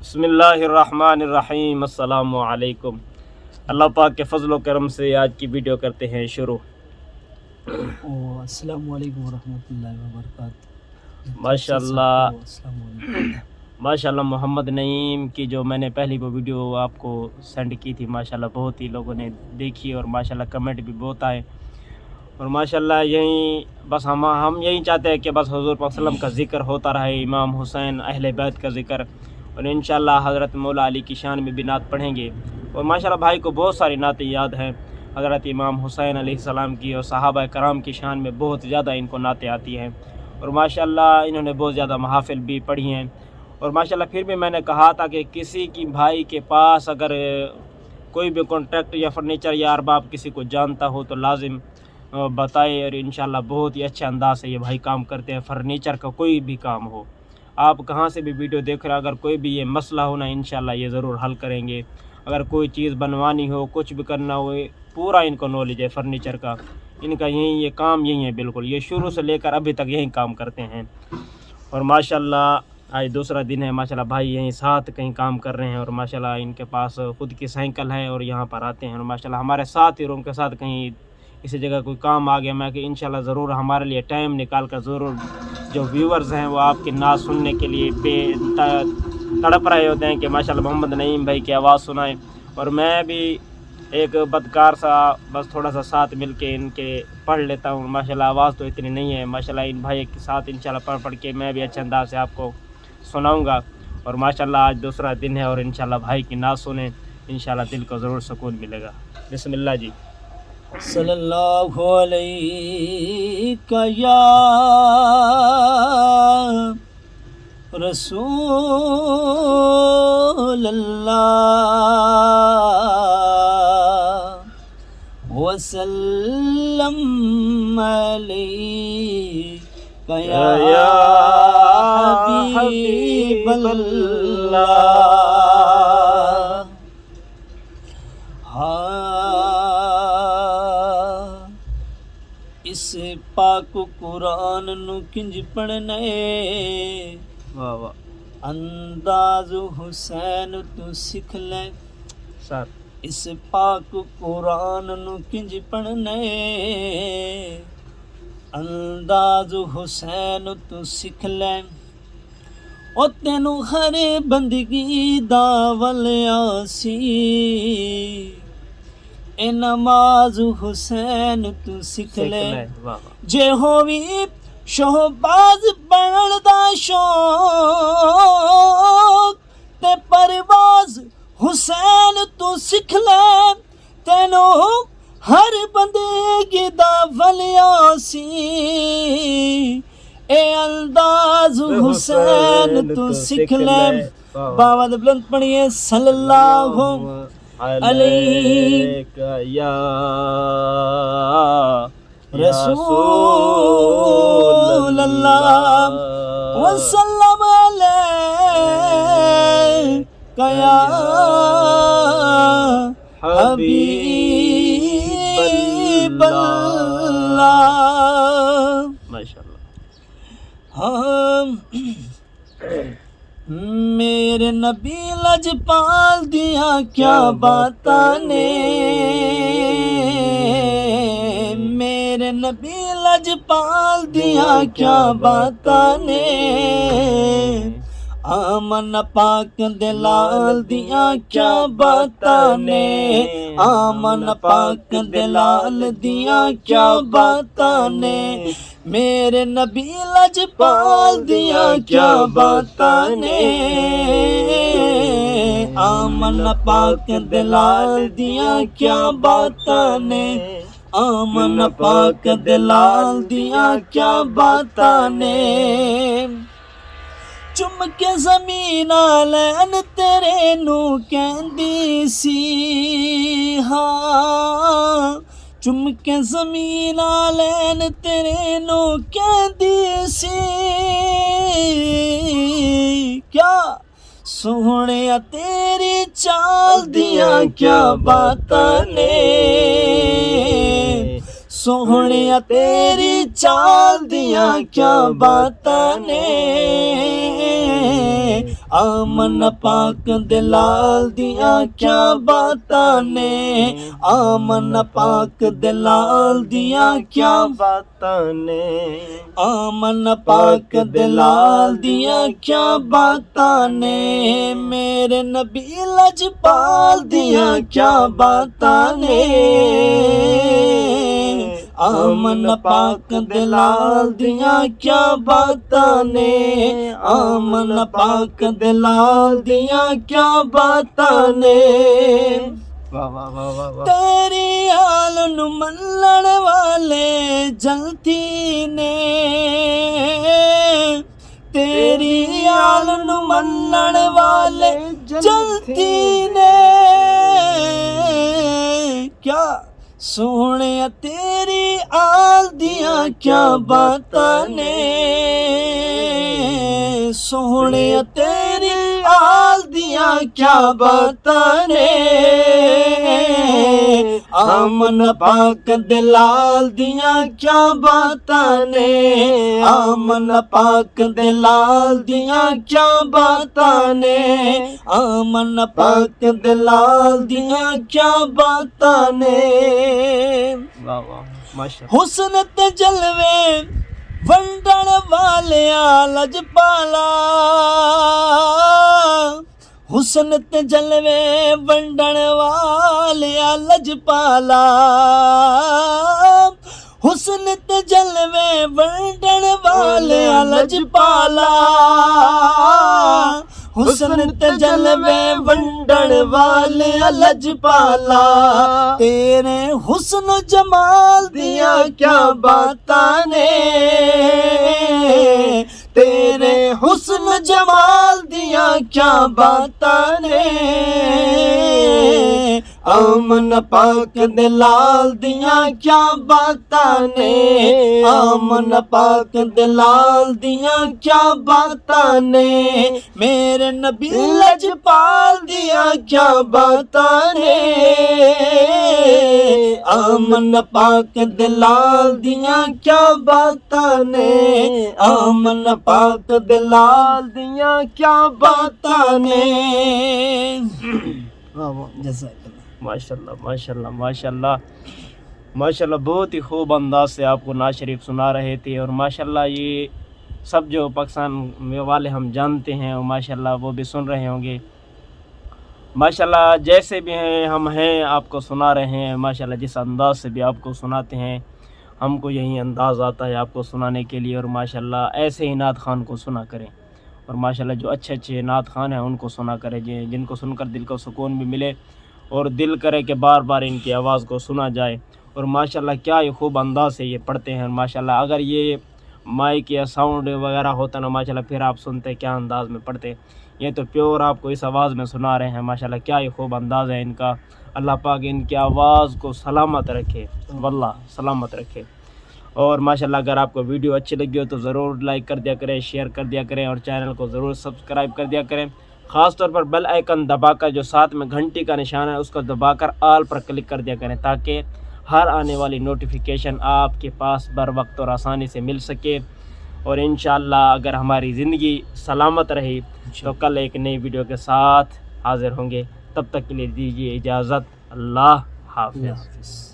बिस्मिल्लाहिर्रहमानिर्रहीम। अस्सलामु अलैकुम। अल्लाह पाक के फजल व करम से आज की वीडियो करते हैं शुरू। अस्सलामु अलैकुम वरहमतुल्लाहि वबरकातुहू। माशाल्लाह माशाल्लाह मोहम्मद नईम की जो मैंने पहली वो वीडियो आपको सेंड की थी, माशाल्लाह बहुत ही लोगों ने देखी और माशाल्लाह कमेंट भी बहुत आए। और माशाल्लाह यही बस हम यही चाहते हैं कि बस हुज़ूर पाक सल्लल्लाहु अलैहि वसल्लम का ज़िक्र होता रहे, इमाम हुसैन अहले बैत का ज़िक्र, और इंशाअल्लाह हज़रत मौला अली की शान में भी नात पढ़ेंगे। और माशाल्लाह भाई को बहुत सारी नातें याद हैं हज़रत इमाम हुसैन अलैहिस्सलाम की, और सहाबा कराम की शान में बहुत ज़्यादा इनको नातें आती हैं। और माशाल्लाह इन्होंने बहुत ज़्यादा महाफ़िल भी पढ़ी हैं। और माशाल्लाह फिर भी मैंने कहा था कि किसी की भाई के पास अगर कोई भी कॉन्ट्रैक्ट या फर्नीचर या अरबाब किसी को जानता हो तो लाजिम बताए। और इंशाल्लाह बहुत ही अच्छे अंदाज से ये भाई काम करते हैं। फर्नीचर का कोई भी काम हो, आप कहाँ से भी वीडियो देख रहे हो, अगर कोई भी ये मसला हो ना, इंशाल्लाह ये ज़रूर हल करेंगे। अगर कोई चीज़ बनवानी हो, कुछ भी करना हो, पूरा इनको नॉलेज है फर्नीचर का। इनका ये काम यही है बिल्कुल, ये शुरू से लेकर अभी तक यही काम करते हैं। और माशाल्लाह आज दूसरा दिन है, माशाल्लाह भाई यहीं साथ कहीं काम कर रहे हैं। और माशाल्लाह इनके पास ख़ुद की साइकिल है और यहाँ पर आते हैं। और माशाल्लाह हमारे साथ ही उनके साथ कहीं किसी जगह कोई काम आ गया, मैं कि इंशाल्लाह ज़रूर हमारे लिए टाइम निकाल कर ज़रूर जो व्यूवर्स हैं वो आपकी नात सुनने के लिए तड़प रहे होते हैं कि माशाल्लाह मोहम्मद नईम भाई की आवाज़ सुनाएं। और मैं भी एक बदकार सा बस थोड़ा सा साथ मिल के इनके पढ़ लेता हूँ। माशाल्लाह आवाज़ तो इतनी नहीं है, माशाल्लाह इन भाई के साथ इंशाल्लाह पढ़ के मैं भी अच्छे अंदाज से आपको सुनाऊँगा। और माशाल्लाह आज दूसरा दिन है और इंशाल्लाह भाई की नात सुने, इंशाल्लाह दिल को ज़रूर सुकून मिलेगा। बिस्मिल्लाह जी। सल्लल्लाहु अलैहि या रसूल अल्लाह वसल्लम अलैका या हबीब अल्लाह। इस पाक कुरान नू किंज पढ़ना है, वाह वाह, अंदाज हुसैन तू सीख ले सर। इस पाक कुरान नू किंज पढ़ना है, अंदाज हुसैन तू सीख ले। ओ तेनू हर बंदगी दा वलियासी, ए नमाज हुसैन तू सीख ले। जे होवी शोहबाज बनण दा शौक, ते परवाज हुसैन तू सीख ले। तेनू हर बंदगी दा वलियासी, ए अंदाज हुसैन तू सीख ले। बाबा दे बुलंद पढ़िए सल्लल्लाहु अलैका या रसूल अल्लाह वसल्लम अलैका या हबीब अल्लाह। माशाअल्लाह। मेरे नबी लजपाल दिया क्या बातां ने, मेरे नबी लजपाल दिया क्या बातां ने। आमन पाक दे लाल दिया क्या बातां ने, आमन पाक दे लाल दिया क्या बातां ने। मेरे नबी लजपाल दिया क्या बातां ने, आमन पाक दे लाल दिया क्या बातां ने, आमन पाक दे लाल दिया क्या बातां ने। चुम के ज़मीन लैन तेरे नू कहंदी सी, हाँ चुम के ज़मीन लैन तेरे नू कहंदी सी। क्या सोहणिया तेरी चाल दिया क्या बातां ने, सोहणिया तेरी चाल दिया क्या बातां ने। آمن پاک دے لال دیاں کیا باتاں نے آمن پاک دے لال دیاں کیا باتاں نے آمن پاک دے لال دیاں کیا باتاں نے میرے نبی لجپال دیاں کیا باتاں نے آمن پاک دے لال دیاں کیا باتاں نے آمن پاک دے لال دیاں کیا باتاں نے واہ واہ واہ واہ واہ تیری آل نو منن والے جلتی نے تیری آل نو منن والے جلتی نے کیا سونے تیری آل دیاں کیا باتاں نے سونے تیری آل دیاں کیا باتاں نے آمن پاک دے لال دیاں کیا باتاں نے آمن پاک دے لال دیاں کیا باتاں نے آمن پاک دے لال دیاں کیا باتاں نے واہ واہ ماشاءاللہ حسن تے جلوے ونڈن والیاں لجپالا حسن تے جلوے ونڈن والیاں لجپالا حسن تے جلوے ونڈن والیاں لجپالا حسن تے جلوے ونڈن والیاں لجپالا تیرے حسن و جمال دیاں کیا باتاں نے تیرے حسن و جمال دیاں کیا باتاں نے آمن پاک دے لال دیاں کیا باتاں نے آمن پاک دے لال دیاں کیا باتاں نے میرے نبی لجپال دیاں کیا باتاں نے آمن پاک دے لال دیاں کیا باتاں نے آمن پاک دے لال دیاں کیا باتاں نے جزاک اللہ ماشاءاللہ ماشاءاللہ ماشاءاللہ ماشاءاللہ بہت ہی خوب انداز سے آپ کو نعت شریف سنا رہے تھے اور ماشاءاللہ یہ سب جو پاکستان والے ہم جانتے ہیں اور ماشاءاللہ وہ بھی سن رہے ہوں گے ماشاءاللہ جیسے بھی ہیں ہم ہیں آپ کو سنا رہے ہیں ماشاءاللہ جس انداز سے بھی آپ کو سناتے ہیں ہم کو یہی انداز آتا ہے آپ کو سنانے کے لیے اور ماشاءاللہ ایسے ہی نعت خان کو سنا کریں اور ماشاءاللہ جو اچھے اچھے نعت خان ہیں ان کو سنا کریں جن کو سن کر دل کو سکون بھی ملے اور دل کرے کہ بار بار ان کی آواز کو سنا جائے اور ماشاءاللہ کیا یہ خوب انداز سے یہ پڑھتے ہیں ماشاءاللہ اگر یہ مائک یا ساؤنڈ وغیرہ ہوتا نا ماشاءاللہ پھر آپ سنتے کیا انداز میں پڑھتے یہ تو پیور آپ کو اس آواز میں سنا رہے ہیں ماشاءاللہ کیا یہ خوب انداز ہے ان کا اللہ پاک ان کی آواز کو سلامت رکھے واللہ سلامت رکھے اور ماشاءاللہ اگر آپ کو ویڈیو اچھی لگی ہو تو ضرور لائک کر دیا کریں شیئر کر دیا کریں اور چینل کو ضرور سبسکرائب کر دیا کریں خاص طور پر بیل آئیکن دبا کر جو ساتھ میں گھنٹی کا نشان ہے اس کو دبا کر آل پر کلک کر دیا کریں تاکہ ہر آنے والی نوٹیفیکیشن آپ کے پاس بر وقت اور آسانی سے مل سکے اور انشاءاللہ اگر ہماری زندگی سلامت رہی تو کل ایک نئی ویڈیو کے ساتھ حاضر ہوں گے تب تک کے لیے دیجیے اجازت اللہ حافظ